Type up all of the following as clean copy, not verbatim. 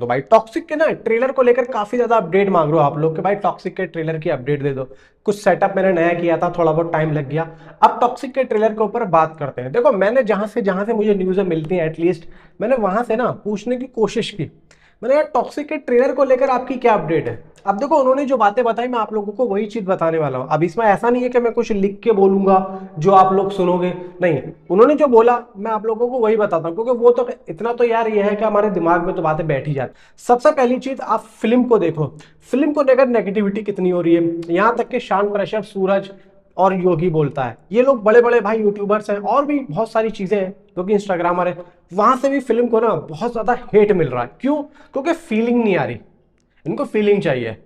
तो भाई टॉक्सिक के ना ट्रेलर को लेकर काफी ज्यादा अपडेट मांग रहे हो आप लोग कि भाई टॉक्सिक के ट्रेलर की अपडेट दे दो। कुछ सेटअप मैंने नया किया था, थोड़ा बहुत टाइम लग गया। अब टॉक्सिक के ट्रेलर के ऊपर बात करते हैं। देखो मैंने जहां से मुझे न्यूज़ मिलती है एटलीस्ट, मैंने वहां से ना पूछने की कोशिश की। मैंने यार टॉक्सिक के ट्रेलर को लेकर आपकी क्या अपडेट है। अब देखो उन्होंने जो बातें बताई मैं आप लोगों को वही चीज बताने वाला हूं। अब इसमें ऐसा नहीं है कि मैं कुछ लिख के बोलूंगा जो आप लोग सुनोगे, नहीं। उन्होंने जो बोला मैं आप लोगों को वही बताता हूं, क्योंकि वो तो इतना तो यार ये है कि हमारे दिमाग में तो बातें बैठ ही जाती। सबसे पहली चीज आप फिल्म को देखो, फिल्म को लेकर नेगेटिविटी कितनी हो रही है। यहां तक कि शान प्रशर, सूरज और योगी बोलता है, ये लोग बड़े बड़े भाई यूट्यूबर्स हैं और भी बहुत सारी चीजें हैं जो कि इंस्टाग्रामर है, वहां से भी फिल्म को ना बहुत ज्यादा हेट मिल रहा है। क्यों? क्योंकि फीलिंग नहीं आ रही। इनको फीलिंग चाहिए,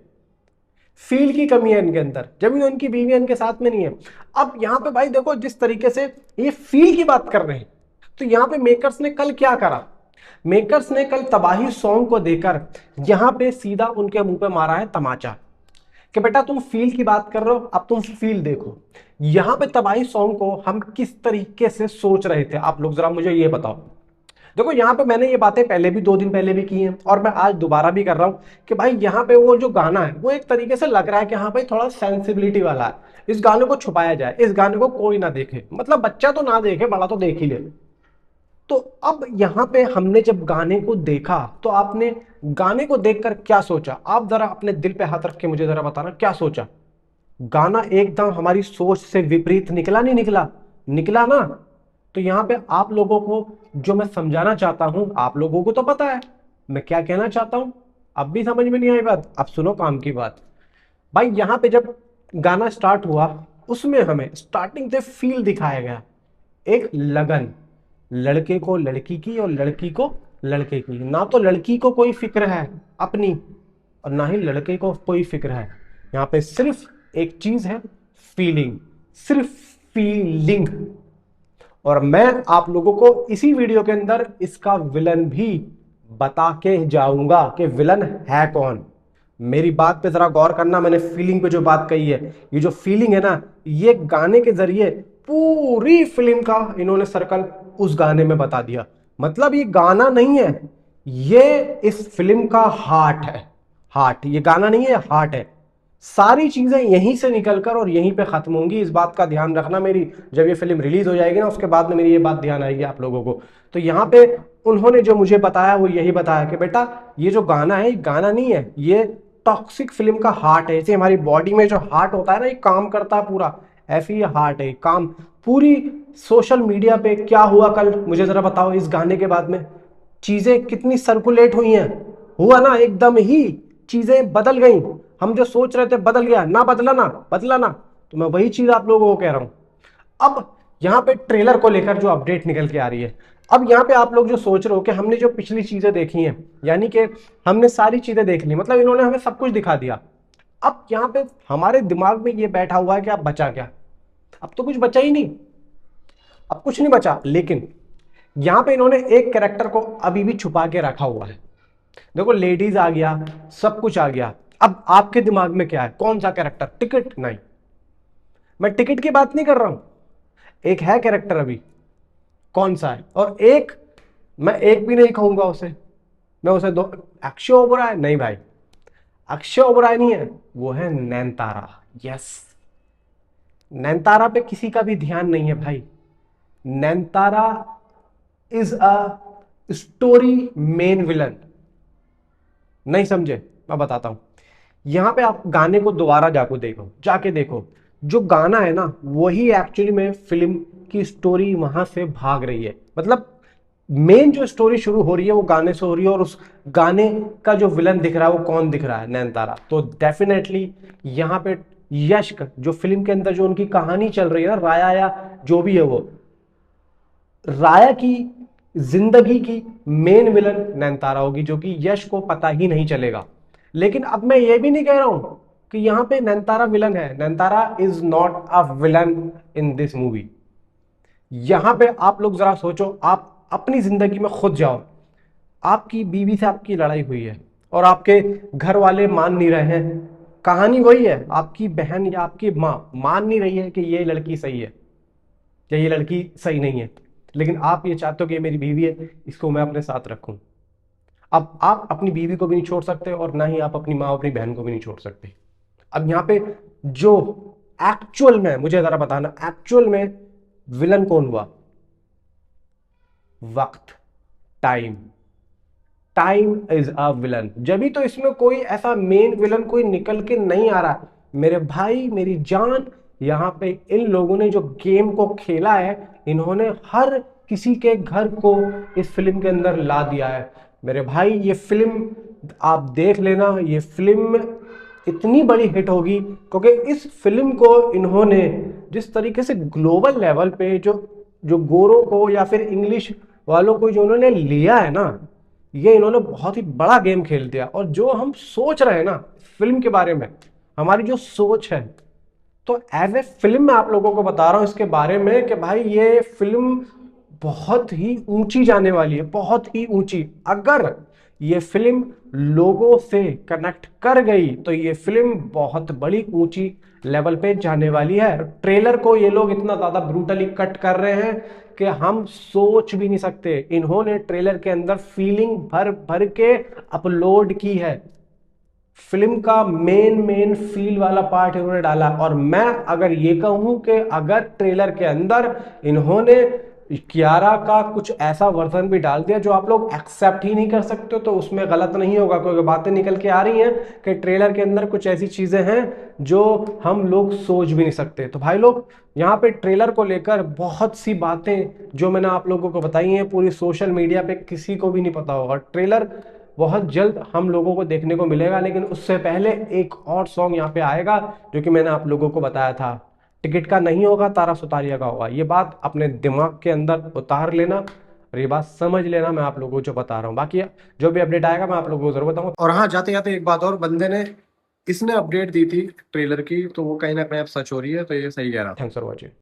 फील की कमी है इनके अंदर, जब इनकी बीवी इनके साथ में नहीं है। अब यहां पे भाई देखो जिस तरीके से ये फील की बात कर रहे हैं, तो यहां पे मेकर्स ने कल क्या करा। मेकर्स ने कल तबाही सॉन्ग को देकर यहां पे सीधा उनके मुंह पे मारा है तमाचा कि बेटा तुम फील की बात कर रहे हो, अब तुम फील देखो। यहां पे तबाही सॉन्ग को हम किस तरीके से सोच रहे थे आप लोग, जरा मुझे ये बताओ। देखो यहाँ पे मैंने ये बातें पहले भी 2 दिन पहले भी की हैं और मैं आज दोबारा भी कर रहा हूं कि भाई यहाँ पे वो जो गाना है वो एक तरीके से लग रहा है कि हाँ भाई थोड़ा सेंसिबिलिटी वाला है, इस गाने को छुपाया जाए, इस गाने को कोई ना देखे, मतलब बच्चा तो ना देखे बड़ा तो देख ही ले। तो अब यहाँ पे हमने जब गाने को देखा तो आपने गाने को देखकर क्या सोचा? आप जरा अपने दिल पे हाथ रख के मुझे जरा बताना क्या सोचा। गाना एकदम हमारी सोच से विपरीत निकला, नहीं निकला? निकला ना। तो यहां पे आप लोगों को जो मैं समझाना चाहता हूं, आप लोगों को तो पता है मैं क्या कहना चाहता हूं। अब भी समझ में नहीं आई बात? अब सुनो काम की बात। भाई यहां पे जब गाना स्टार्ट हुआ उसमें हमें स्टार्टिंग से फील दिखाया गया, एक लगन, लड़के को लड़की की और लड़की को लड़के की। ना तो लड़की को कोई फिक्र है अपनी और ना ही लड़के को कोई फिक्र है। यहां पे सिर्फ एक चीज है, फीलिंग, सिर्फ फीलिंग। और मैं आप लोगों को इसी वीडियो के अंदर इसका विलन भी बता के जाऊंगा कि विलन है कौन। मेरी बात पे जरा गौर करना, मैंने फीलिंग पे जो बात कही है, ये जो फीलिंग है ना, ये गाने के जरिए पूरी फिल्म का इन्होंने सर्कल उस गाने में बता दिया। मतलब ये गाना नहीं है, ये इस फिल्म का हार्ट है। हार्ट, ये गाना नहीं है, हार्ट है। सारी चीजें यहीं से निकलकर और यहीं पे खत्म होंगी, इस बात का ध्यान रखना। मेरी जब ये फिल्म रिलीज हो जाएगी ना उसके बाद में मेरी ये बात ध्यान आएगी आप लोगों को। तो यहाँ पे उन्होंने जो मुझे बताया वो यही बताया कि बेटा ये जो गाना है, ये गाना नहीं है, ये टॉक्सिक फिल्म का हार्ट है। जैसे हमारी बॉडी में जो हार्ट होता है ना, ये काम करता है पूरा, ऐसे ही हार्ट है काम। पूरी सोशल मीडिया पे क्या हुआ कल मुझे जरा बताओ, इस गाने के बाद में चीजें कितनी सर्कुलेट हुई हैं। हुआ ना, एकदम ही चीजें बदल गई। हम जो सोच रहे थे बदल गया ना, बदला ना, बदला ना। तो मैं वही चीज आप लोगों को कह रहा हूं। अब यहां पे ट्रेलर को लेकर जो अपडेट निकल के आ रही है, अब यहां पे आप लोग जो सोच रहे हो कि हमने जो पिछली चीजें देखी हैं, यानी कि हमने सारी चीजें देख ली, मतलब इन्होंने हमें सब कुछ दिखा दिया। अब यहां पे हमारे दिमाग में ये बैठा हुआ है कि अब बचा क्या? अब तो कुछ बचा ही नहीं, अब कुछ नहीं बचा। लेकिन यहां पे इन्होंने एक कैरेक्टर को अभी भी छुपा के रखा हुआ है। देखो लेडीज आ गया, सब कुछ आ गया, अब आपके दिमाग में क्या है, कौन सा कैरेक्टर? टिकट नहीं, मैं टिकट की बात नहीं कर रहा हूं। एक है कैरेक्टर अभी, कौन सा है? और एक, मैं एक भी नहीं कहूंगा उसे, मैं उसे दो। अक्षय ओबराय नहीं भाई, अक्षय ओबराय नहीं है, वो है नैनतारा। यस, नैनतारा पे किसी का भी ध्यान नहीं है भाई। Nayanthara is a story main villain. नहीं समझे? मैं बताता हूं। यहां पे आप गाने को दोबारा जाके देखो। जो गाना है ना वही एक्चुअली में फिल्म की स्टोरी वहां से भाग रही है। मतलब मेन जो स्टोरी शुरू हो रही है वो गाने से हो रही है, और उस गाने का जो विलन दिख रहा है वो कौन दिख रहा है? नैनतारा। तो डेफिनेटली यहां पे यश जो फिल्म के अंदर जो उनकी कहानी चल रही है ना, राया या जो भी है वो, राया की जिंदगी की मेन विलन नैनतारा होगी, जो कि यश को पता ही नहीं चलेगा। लेकिन अब मैं ये भी नहीं कह रहा हूं कि यहां पे नैनतारा विलन है। Nayanthara is not a villain in this movie. यहां पे आप लोग जरा सोचो, आप अपनी जिंदगी में खुद जाओ। आपकी बीवी से आपकी लड़ाई हुई है और आपके घर वाले मान नहीं रहे हैं। कहानी वही है, आपकी बहन या आपकी मां मान नहीं रही है कि ये लड़की सही है या ये लड़की सही नहीं है, लेकिन आप ये चाहते हो कि ये मेरी बीवी है, इसको मैं अपने साथ रखूं। अब आप अपनी बीवी को भी नहीं छोड़ सकते और ना ही आप अपनी माँ अपनी बहन को भी नहीं छोड़ सकते। अब यहाँ पे जो एक्चुअल में, मुझे जरा बताना, एक्चुअल में विलन कौन हुआ? वक्त, time. Time is a villain. जब भी तो इसमें कोई ऐसा मेन विलन कोई निकल के नहीं आ रहा। मेरे भाई मेरी जान, यहाँ पे इन लोगों ने जो गेम को खेला है, इन्होंने हर किसी के घर को इस फिल्म के अंदर ला दिया है। मेरे भाई ये फिल्म आप देख लेना, ये फिल्म इतनी बड़ी हिट होगी क्योंकि इस फिल्म को इन्होंने जिस तरीके से ग्लोबल लेवल पे जो जो गोरों को या फिर इंग्लिश वालों को जो उन्होंने लिया है ना, ये इन्होंने बहुत ही बड़ा गेम खेल दिया। और जो हम सोच रहे हैं ना फिल्म के बारे में, हमारी जो सोच है, तो एज ए फिल्म मैं आप लोगों को बता रहा हूं इसके बारे में कि भाई ये फिल्म बहुत ही ऊंची जाने वाली है, बहुत ही ऊंची। अगर ये फिल्म लोगों से कनेक्ट कर गई तो ये फिल्म बहुत बड़ी ऊंची लेवल पे जाने वाली है। ट्रेलर को ये लोग इतना ज्यादा ब्रूटली कट कर रहे हैं कि हम सोच भी नहीं सकते। इन्होंने ट्रेलर के अंदर फीलिंग भर भर के अपलोड की है। फिल्म का मेन मेन फील वाला पार्ट इन्होंने डाला। और मैं अगर ये कहूं कि अगर ट्रेलर के अंदर इन्होंने कियारा का कुछ ऐसा वर्जन भी डाल दिया जो आप लोग एक्सेप्ट ही नहीं कर सकते, तो उसमें गलत नहीं होगा, क्योंकि बातें निकल के आ रही हैं कि ट्रेलर के अंदर कुछ ऐसी चीजें हैं जो हम लोग सोच भी नहीं सकते। तो भाई लोग, यहाँ पे ट्रेलर को लेकर बहुत सी बातें जो मैंने आप लोगों को बताई हैं, पूरी सोशल मीडिया पे किसी को भी नहीं पता होगा। ट्रेलर बहुत जल्द हम लोगों को देखने को मिलेगा, लेकिन उससे पहले एक और सॉन्ग यहाँ पे आएगा जो कि मैंने आप लोगों को बताया था, टिकट का नहीं होगा, तारा सुतारिया का होगा। ये बात अपने दिमाग के अंदर उतार लेना और ये बात समझ लेना, मैं आप लोगों को जो बता रहा हूँ। बाकी जो भी अपडेट आएगा मैं आप लोगों को जरूर बताऊंगा। और हाँ, जाते जाते एक बात और, बंदे ने इसने अपडेट दी थी ट्रेलर की, तो वो कहीं ना कहीं अब सच हो रही है, तो ये सही कह रहा। Thanks for watching.